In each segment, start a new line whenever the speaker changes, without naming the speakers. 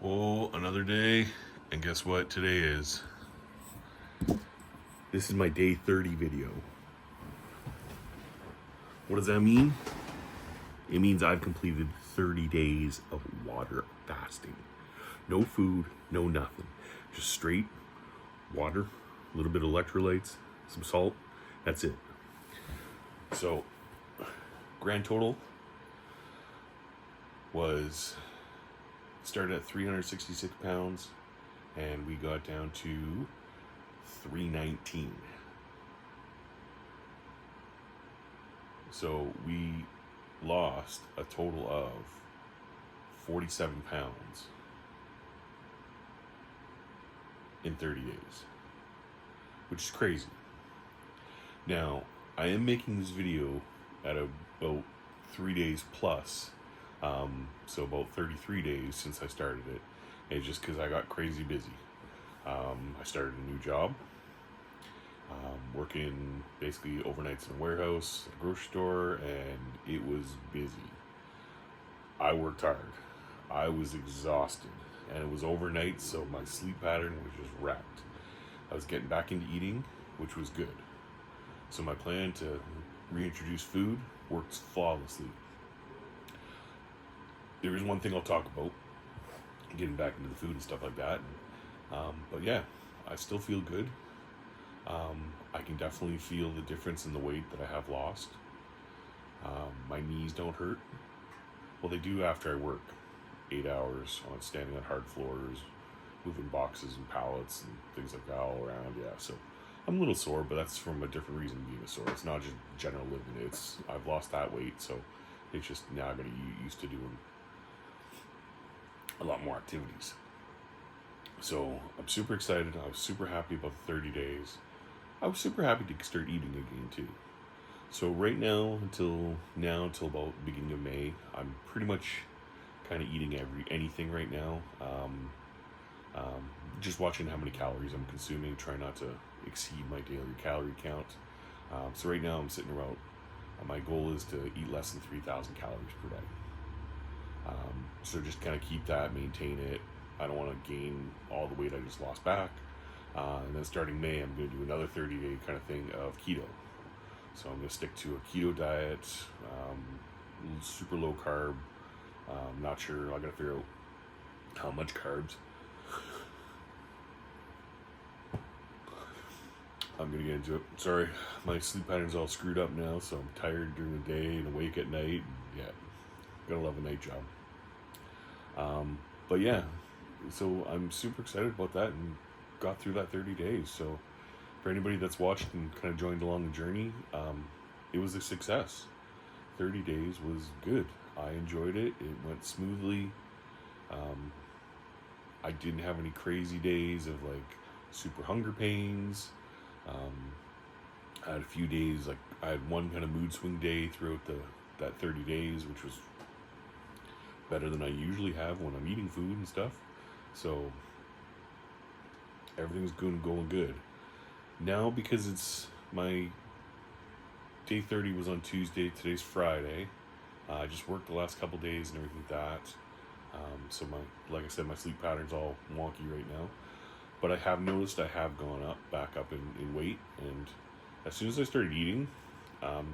Oh, another day, and guess what today is? This is my day 30 video. What does that mean? It means I've completed 30 days of water fasting. No food, no nothing. Just straight water, a little bit of electrolytes, some salt. That's it. So, grand total was started at 366 pounds and we got down to 319. So we lost a total of 47 pounds in 30 days, which is crazy. Now, I am making this video at about 3 days plus, so about 33 days since I started it. It's just because I got crazy busy. I started a new job, working basically overnights in a warehouse, a grocery store, and it was busy. I worked hard. I was exhausted, and it was overnight, so my sleep pattern was just wrecked. I was getting back into eating, which was good. So my plan to reintroduce food works flawlessly. There is one thing I'll talk about, getting back into the food and stuff like that. But yeah, I still feel good. I can definitely feel the difference in the weight that I have lost. My knees don't hurt. Well, they do after I work 8 hours on standing on hard floors, moving boxes and pallets and things like that all around. Yeah, so I'm a little sore, but that's from a different reason being sore. It's not just general living. I've lost that weight, so it's just now I'm gonna get used to doing a lot more activities. So I'm super excited. I was super happy about the 30 days. I was super happy to start eating again too. So right now until about the beginning of May, I'm pretty much kind of eating anything right now. Just watching how many calories I'm consuming, try not to exceed my daily calorie count. So right now I'm sitting around, my goal is to eat less than 3,000 calories per day. So just kind of keep that, maintain it. I don't want to gain all the weight I just lost back. And then starting May, I'm going to do another 30-day kind of thing of keto. So I'm going to stick to a keto diet, super low carb. Not sure, I got to figure out how much carbs. I'm gonna get into it. Sorry, my sleep pattern's all screwed up now, so I'm tired during the day and awake at night. Yeah, gotta love a night job. But yeah, so I'm super excited about that and got through that 30 days. So for anybody that's watched and kind of joined along the journey, it was a success. 30 days was good. I enjoyed it. It went smoothly. I didn't have any crazy days of like super hunger pains. I had a few days, like I had one kind of mood swing day throughout that 30 days, which was better than I usually have when I'm eating food and stuff. So everything's going good. Now, because it's my day 30 was on Tuesday, today's Friday. I just worked the last couple days and everything like that. So like I said, my sleep pattern's all wonky right now. But I have noticed I have gone back up in weight, and as soon as I started eating,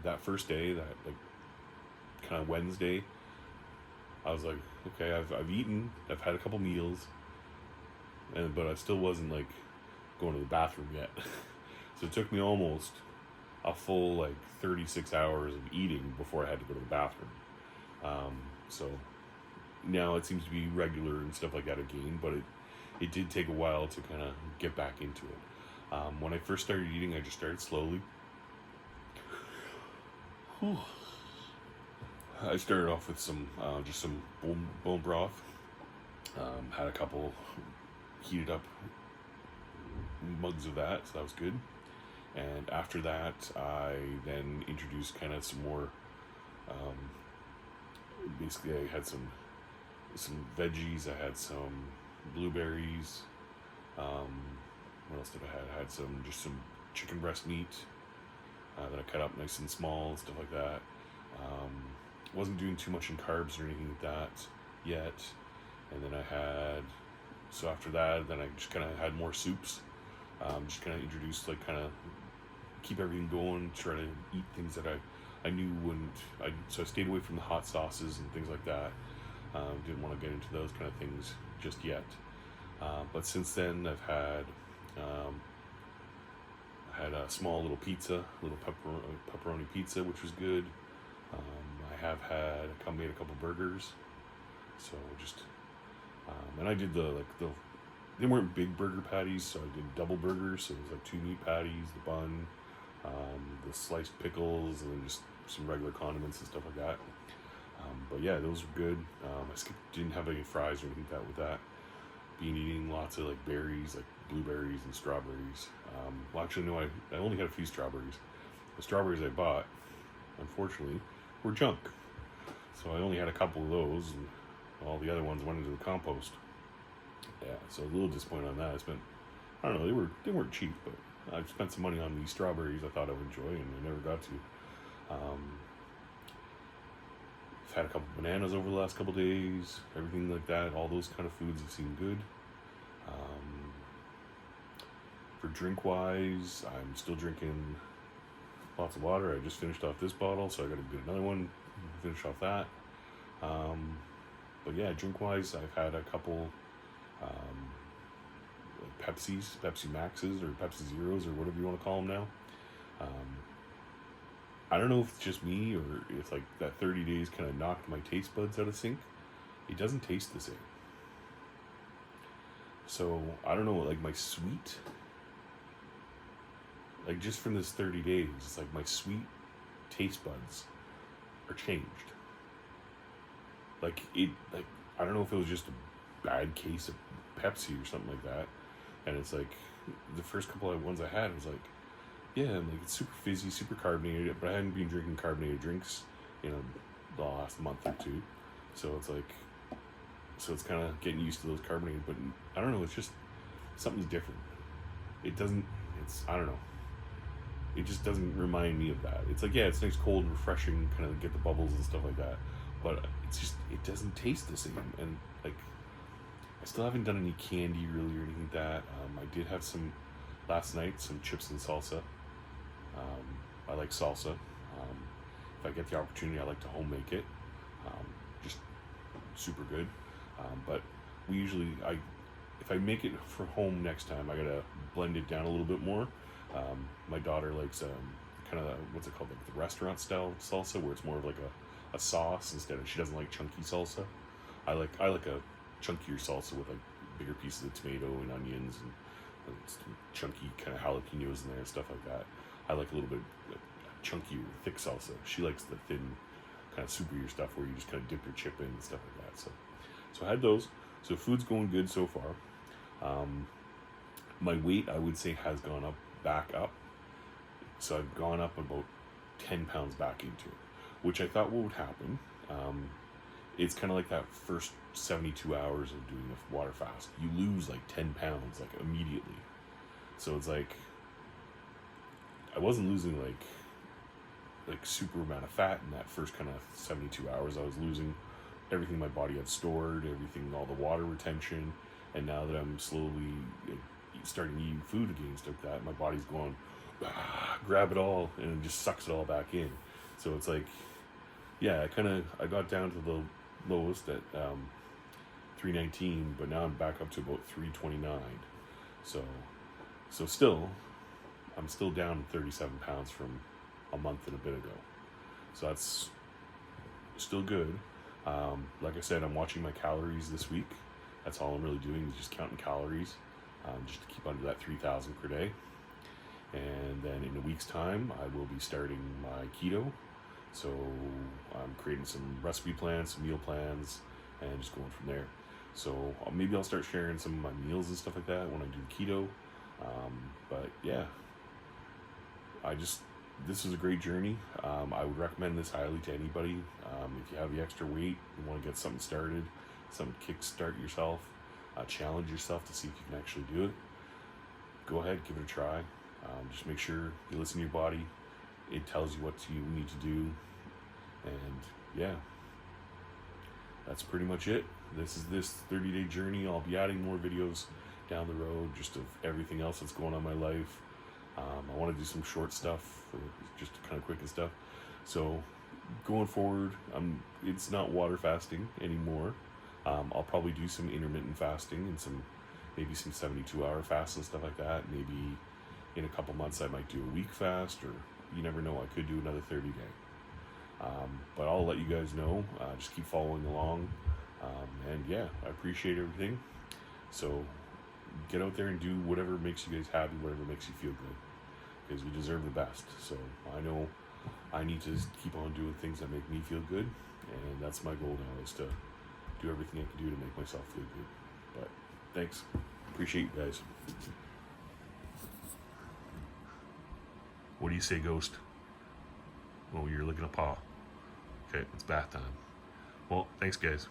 that first day, that like kind of Wednesday, I was like, okay, I've eaten, I've had a couple meals, but I still wasn't like going to the bathroom yet. So it took me almost a full like 36 hours of eating before I had to go to the bathroom. So now it seems to be regular and stuff like that again, but it did take a while to kind of get back into it. When I first started eating, I just started slowly. I started off with just some bone broth. Had a couple heated up mugs of that, so that was good. And after that, I then introduced kind of some more. Basically, I had some veggies. I had some blueberries. What else did I have? I had some chicken breast meat that I cut up nice and small and stuff like that. Wasn't doing too much in carbs or anything like that yet. and then so after that, then I just kind of had more soups. Just kind of introduced, like, kind of keep everything going, try to eat things that I knew wouldn't. So I stayed away from the hot sauces and things like that. Didn't want to get into those kind of things just yet. But since then, I had a small little pizza, little pepperoni pizza, which was good. I have made a couple burgers. So just, and I did they weren't big burger patties, so I did double burgers. So it was like 2 meat patties, the bun, the sliced pickles, and then just some regular condiments and stuff like that. But yeah, those were good. Didn't have any fries or anything with that. Been eating lots of, like, berries, like blueberries and strawberries. Well, actually, no, I only had a few strawberries. The strawberries I bought, unfortunately, were junk. So I only had a couple of those, and all the other ones went into the compost. Yeah, so a little disappointed on that. I don't know, they weren't cheap, but I spent some money on these strawberries I thought I would enjoy, and I never got to. I've had a couple bananas over the last couple days, everything like that. All those kind of foods have seemed good. For drink wise, I'm still drinking lots of water. I just finished off this bottle, so I got to get another one, finish off that. But yeah, drink wise, I've had a couple Pepsi Maxes or Pepsi Zeros or whatever you want to call them now. I don't know if it's just me or if, like, that 30 days kind of knocked my taste buds out of sync. It doesn't taste the same. So I don't know, like, my sweet, like, just from this 30 days, it's like my sweet taste buds are changed. Like, I don't know if it was just a bad case of Pepsi or something like that. And it's like, the first couple of ones I had, it was like, yeah, like, it's super fizzy, super carbonated, but I hadn't been drinking carbonated drinks, the last month or two. So it's kind of getting used to those carbonated, but I don't know, it's just, something's different. I don't know. It just doesn't remind me of that. It's like, yeah, it's nice, cold, and refreshing, kind of get the bubbles and stuff like that. But it's just, it doesn't taste the same. And, like, I still haven't done any candy really or anything like that. I did have last night, some chips and salsa. I like salsa. If I get the opportunity, I like to home make it. Just super good. But we usually, if I make it for home next time, I gotta blend it down a little bit more. My daughter likes kind of, what's it called, like the restaurant style salsa, where it's more of like a sauce instead of, she doesn't like chunky salsa. I like a chunkier salsa with, like, bigger pieces of tomato and onions and some chunky kind of jalapenos in there and stuff like that. I like a little bit chunkier, thick salsa. She likes the thin, kind of soupy stuff where you just kind of dip your chip in and stuff like that. So I had those. So food's going good so far. My weight, I would say, has gone back up. So I've gone up about 10 pounds back into it, which I thought would happen. It's kind of like that first 72 hours of doing a water fast. You lose like 10 pounds, like, immediately. So it's like, I wasn't losing like super amount of fat in that first kind of 72 hours. I was losing everything my body had stored, everything, all the water retention. And now that I'm slowly starting eating food again, stuff like that, my body's going, grab it all, and it just sucks it all back in. So it's like, yeah, I got down to the lowest at 319, but now I'm back up to about 329. So still, I'm still down 37 pounds from a month and a bit ago. So that's still good. Like I said, I'm watching my calories this week. That's all I'm really doing, is just counting calories, just to keep under that 3,000 per day. And then in a week's time, I will be starting my keto. So I'm creating some recipe plans, some meal plans, and just going from there. So maybe I'll start sharing some of my meals and stuff like that when I do keto. But yeah, this is a great journey. I would recommend this highly to anybody. If you have the extra weight, you want to get something started, something to kickstart yourself, challenge yourself to see if you can actually do it, go ahead, give it a try. Just make sure you listen to your body. It tells you what you need to do. And yeah, that's pretty much it. This is this 30-day journey. I'll be adding more videos down the road, just of everything else that's going on in my life. I want to do some short stuff, for just kind of quick and stuff. So going forward, it's not water fasting anymore. I'll probably do some intermittent fasting and maybe some 72-hour fasts and stuff like that. Maybe in a couple months I might do a week fast, or you never know, I could do another 30-day. But I'll let you guys know. Just keep following along. And yeah, I appreciate everything. So get out there and do whatever makes you guys happy, whatever makes you feel good, because you deserve the best. So I know I need to keep on doing things that make me feel good, and that's my goal now, is to do everything I can do to make myself feel good. But thanks. Appreciate you guys. What do you say, Ghost? Oh, you're looking at paw. Okay, it's bath time. Well, thanks, guys.